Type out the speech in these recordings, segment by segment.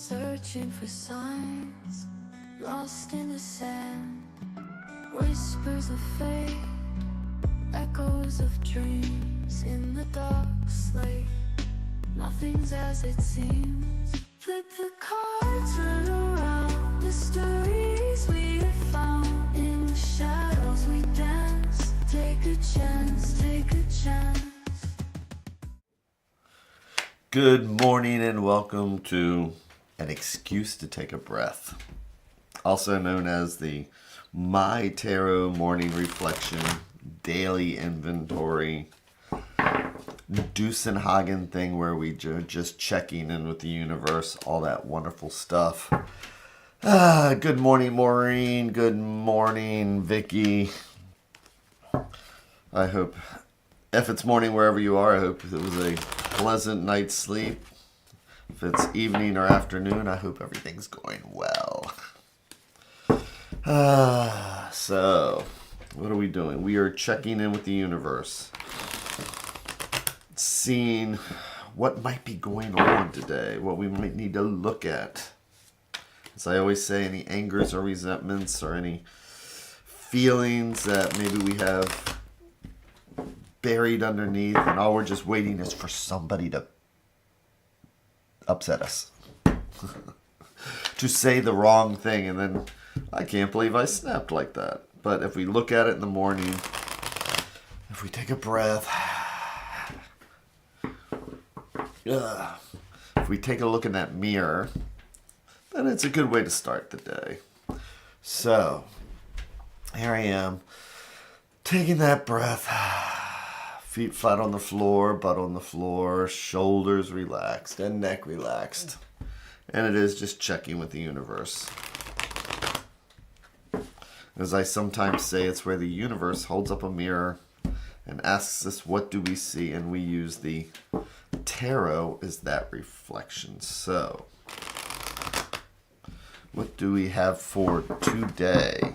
searching for signs, lost in the sand, whispers of fate, echoes of dreams in the dark slate. Nothing's as it seems. Flip the cards, turn around. Mysteries we have found. In the shadows we dance. Take a chance, take a chance. Good morning and welcome to An Excuse to Take a Breath, also known as the MyTarot Morning Reflection Daily Inventory Dusenhagen thing where we just checking in with the universe, all that wonderful stuff. Good morning, Maureen. Good morning, Vicky. I hope, if it's morning wherever you are, I hope it was a pleasant night's sleep. If it's evening or afternoon, I hope everything's going well. So, what are we doing? We are checking in with the universe. Seeing what might be going on today, what we might need to look at. As I always say, any angers or resentments or any feelings that maybe we have buried underneath, and all we're just waiting is for somebody to upset us. To say the wrong thing, and then I can't believe I snapped like that. But if we look at it in the morning, if we take a breath, if we take a look in that mirror, then it's a good way to start the day. So, here I am, taking that breath. Feet flat on the floor, butt on the floor, shoulders relaxed, and neck relaxed. And it is just checking with the universe. As I sometimes say, it's where the universe holds up a mirror and asks us, what do we see? And we use the tarot as that reflection. So, what do we have for today?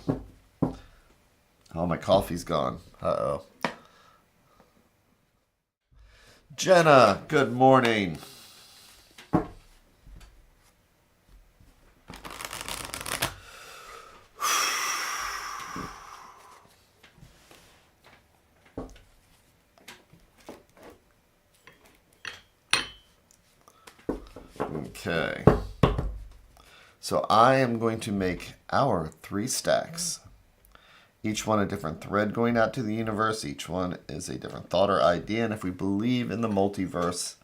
Oh, my coffee's gone. Uh-oh. Jenna, good morning. Okay. So I am going to make our 3 stacks. Each one a different thread going out to the universe. Each one is a different thought or idea. And if we believe in the multiverse,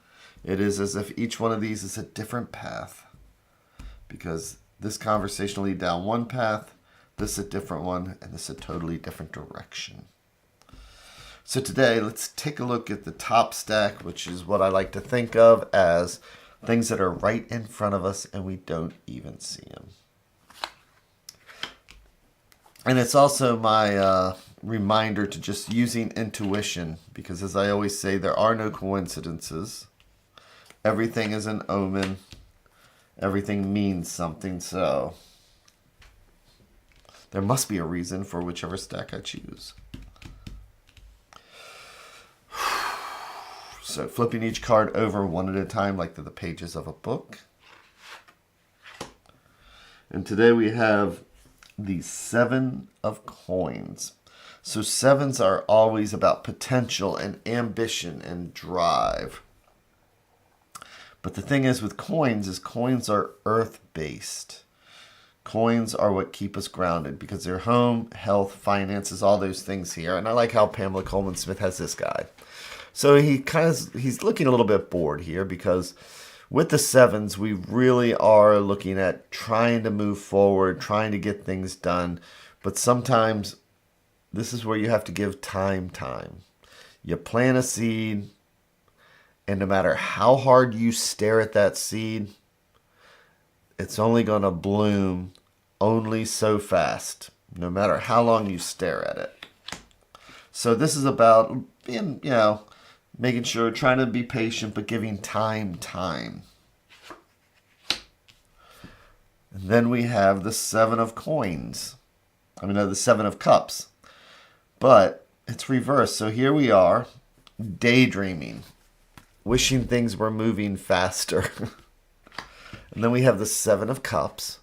it is as if each one of these is a different path. Because this conversation will lead down one path, this a different one, and this a totally different direction. So today, let's take a look at the top stack, which is what I like to think of as things that are right in front of us and we don't even see them. And it's also my reminder to just using intuition, because as I always say, there are no coincidences. Everything is an omen. Everything means something, so there must be a reason for whichever stack I choose. So flipping each card over one at a time like the pages of a book. And today we have the 7 of coins. So 7s are always about potential and ambition and drive. But the thing is with coins is coins are earth-based. Coins are what keep us grounded because they're home, health, finances, all those things here. And I like how Pamela Coleman Smith has this guy. So he's looking a little bit bored here because with the 7s, we really are looking at trying to move forward, trying to get things done. But sometimes this is where you have to give time. You plant a seed, and no matter how hard you stare at that seed, it's only going to bloom only so fast, no matter how long you stare at it. So this is about being, making sure, trying to be patient, but giving time. And then we have the 7 of coins. The 7 of cups. But it's reversed. So here we are, daydreaming, wishing things were moving faster. And then we have the Seven of Cups.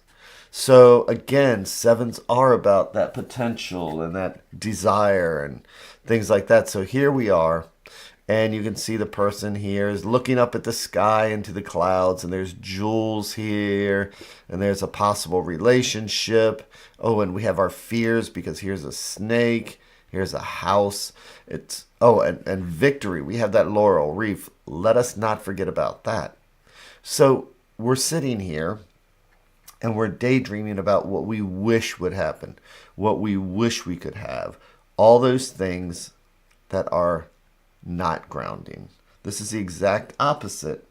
So again, sevens are about that potential and that desire and things like that. So here we are, and you can see the person here is looking up at the sky into the clouds, and there's jewels here, and there's a possible relationship. Oh, and we have our fears because here's a snake, here's a house. It's and victory. We have that laurel wreath. Let us not forget about that. So we're sitting here and we're daydreaming about what we wish would happen, what we wish we could have, all those things that are not grounding. This is the exact opposite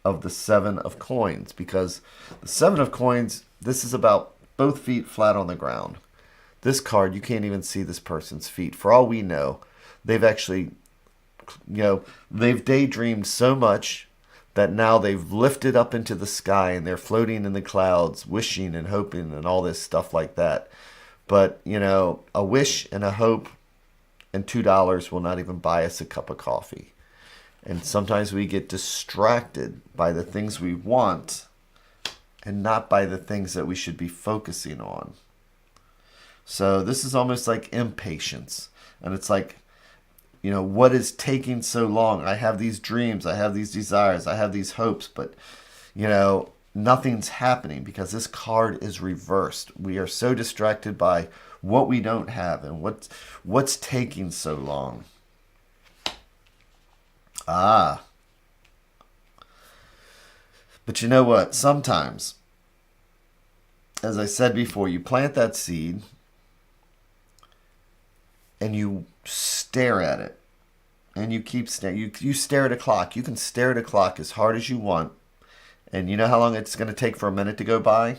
of the Seven of Coins, because the Seven of Coins, this is about both feet flat on the ground. This card, you can't even see this person's feet. For all we know, they've actually, they've daydreamed so much that now they've lifted up into the sky and they're floating in the clouds, wishing and hoping and all this stuff like that. But, a wish and a hope and $2 will not even buy us a cup of coffee. And sometimes we get distracted by the things we want and not by the things that we should be focusing on. So this is almost like impatience. And it's like, what is taking so long? I have these dreams, I have these desires, I have these hopes, but, nothing's happening because this card is reversed. We are so distracted by what we don't have and what's taking so long. But you know what? Sometimes, as I said before, you plant that seed and you stare at it. And you keep staring. You stare at a clock. You can stare at a clock as hard as you want. And you know how long it's going to take for a minute to go by?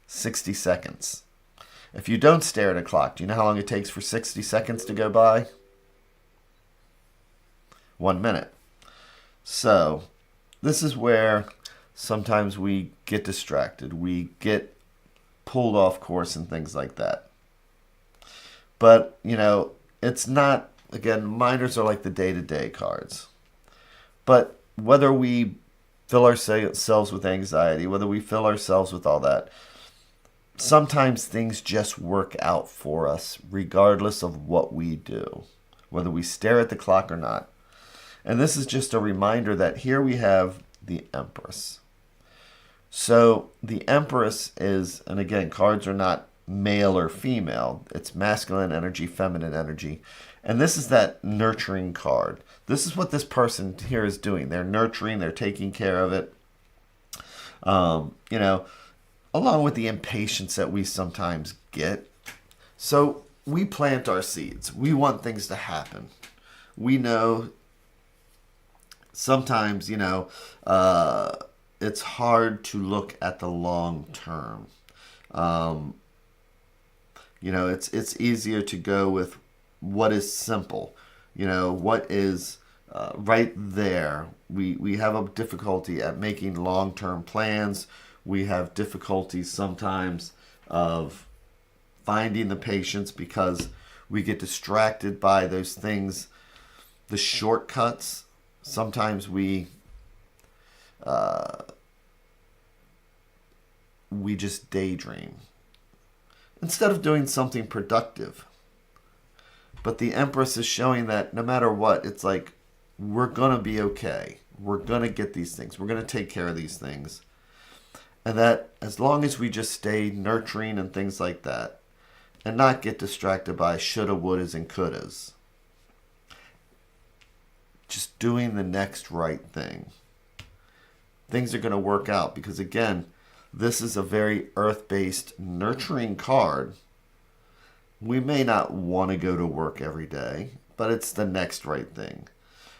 60 seconds. If you don't stare at a clock, do you know how long it takes for 60 seconds to go by? 1 minute. So, this is where sometimes we get distracted. We get pulled off course and things like that. But, it's not, again, minders are like the day-to-day cards. But whether we fill ourselves with anxiety, whether we fill ourselves with all that, sometimes things just work out for us regardless of what we do, whether we stare at the clock or not. And this is just a reminder that here we have the Empress. So the Empress is, and again, cards are not male or female. It's masculine energy, feminine energy. And this is that nurturing card. This is what this person here is doing. They're nurturing, they're taking care of it. Along with the impatience that we sometimes get. So we plant our seeds. We want things to happen. We know sometimes, it's hard to look at the long term. It's easier to go with what is simple. What is right there. We have a difficulty at making long-term plans. We have difficulties sometimes of finding the patience because we get distracted by those things, the shortcuts. Sometimes we just daydream instead of doing something productive. But the Empress is showing that no matter what, it's like we're going to be okay. We're going to get these things. We're going to take care of these things. And that as long as we just stay nurturing and things like that and not get distracted by shoulda, wouldas, and couldas. Just doing the next right thing. Things are going to work out because, again, this is a very earth-based nurturing card. We may not want to go to work every day, but it's the next right thing.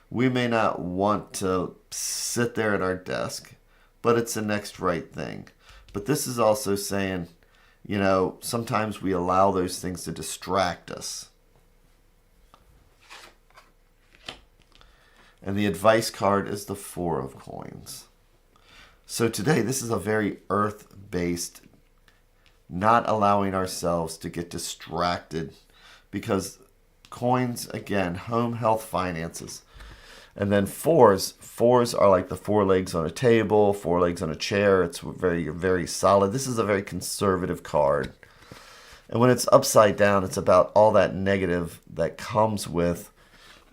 We may not want to sit there at our desk, but it's the next right thing. But this is also saying, sometimes we allow those things to distract us. And the advice card is the Four of Coins. So today, this is a very earth-based, not allowing ourselves to get distracted because coins, again, home, health, finances. And then fours are like the four legs on a table, four legs on a chair. It's very, very solid. This is a very conservative card. And when it's upside down, it's about all that negative that comes with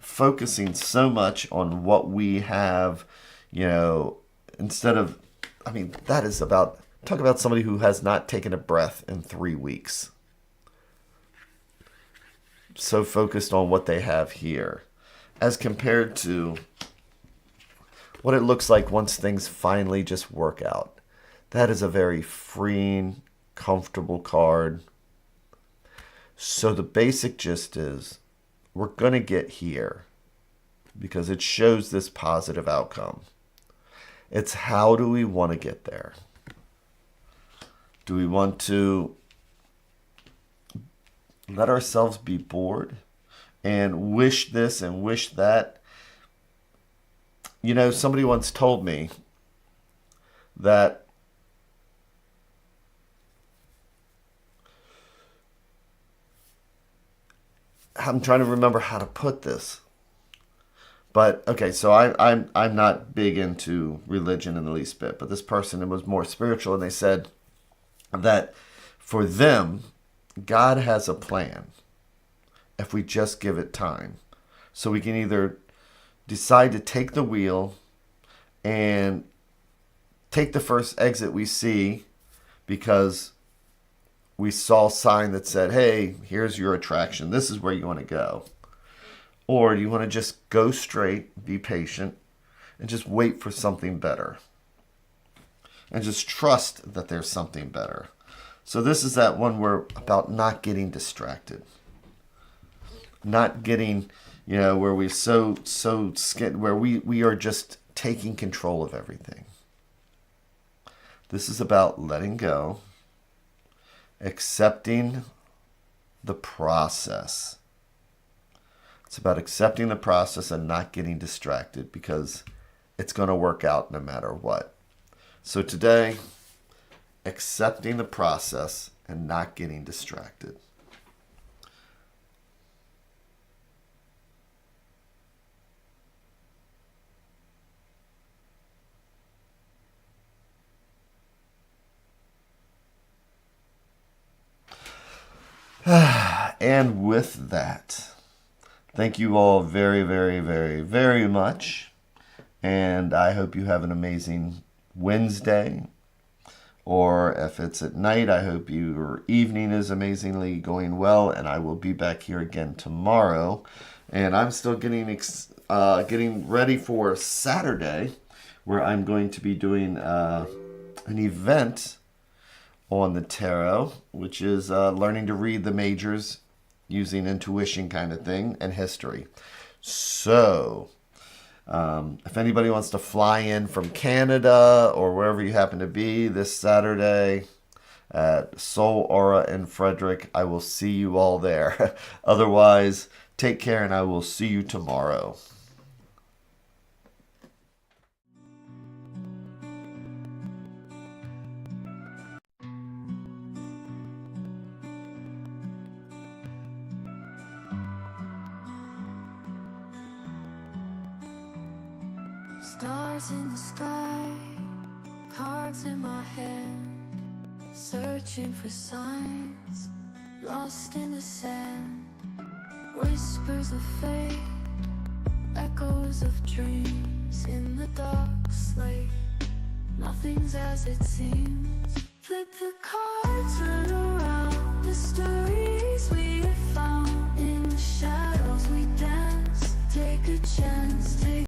focusing so much on what we have, instead of, that is about, talk about somebody who has not taken a breath in 3 weeks. So focused on what they have here, as compared to what it looks like once things finally just work out. That is a very freeing, comfortable card. So the basic gist is we're going to get here because it shows this positive outcome. It's how do we want to get there? Do we want to let ourselves be bored and wish this and wish that? Somebody once told me that I'm trying to remember how to put this. But okay, so I'm not big into religion in the least bit, but this person was more spiritual, and they said that for them, God has a plan if we just give it time. So we can either decide to take the wheel and take the first exit we see because we saw a sign that said, hey, here's your attraction. This is where you want to go. Or do you want to just go straight, be patient, and just wait for something better? And just trust that there's something better. So this is that one where about not getting distracted. Not getting, where we so scared, where we are just taking control of everything. This is about letting go, accepting the process. It's about accepting the process and not getting distracted because it's going to work out no matter what. So today, accepting the process and not getting distracted. And with that, thank you all very, very, very, very much. And I hope you have an amazing Wednesday. Or if it's at night, I hope your evening is amazingly going well. And I will be back here again tomorrow. And I'm still getting ready for Saturday, where I'm going to be doing an event on the tarot, which is learning to read the majors using intuition kind of thing and history. So if anybody wants to fly in from Canada or wherever you happen to be this Saturday at Soul Aura in Frederick, I will see you all there. Otherwise, take care and I will see you tomorrow. Stars in the sky, cards in my hand, searching for signs, lost in the sand. Whispers of fate, echoes of dreams in the dark slate. Nothing's as it seems. Flip the cards.